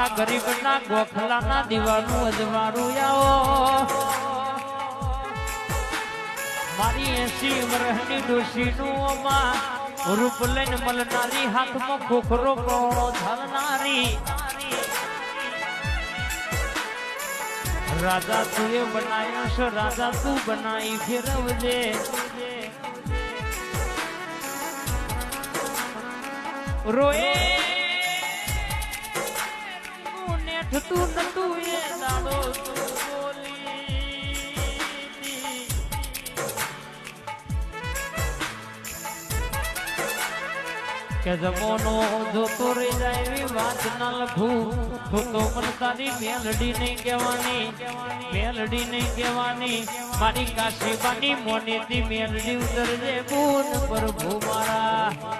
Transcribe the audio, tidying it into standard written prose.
મારા ગરીબના ગોખલાના દીવાનું અજવાળું આવો મારી 80 વર્ષની ડોશીનું રૂપ લઈને મલનારી હાથમાં ખોખરો કોળો ધરનારી રાજા તું એ બનાયા છે રાજા તું બનાવી ફેરવજે રોએ નેઠ તું નતું એ દાડો તું કે જમોનો જોતો રહી જાય એવી વાત ના લખું તો પણ તારી મેલડી નહીં કહેવાની મારી કાશીબાની મોનેથી મેલડી ઉતરજે ગુણ પ્રભુ મારા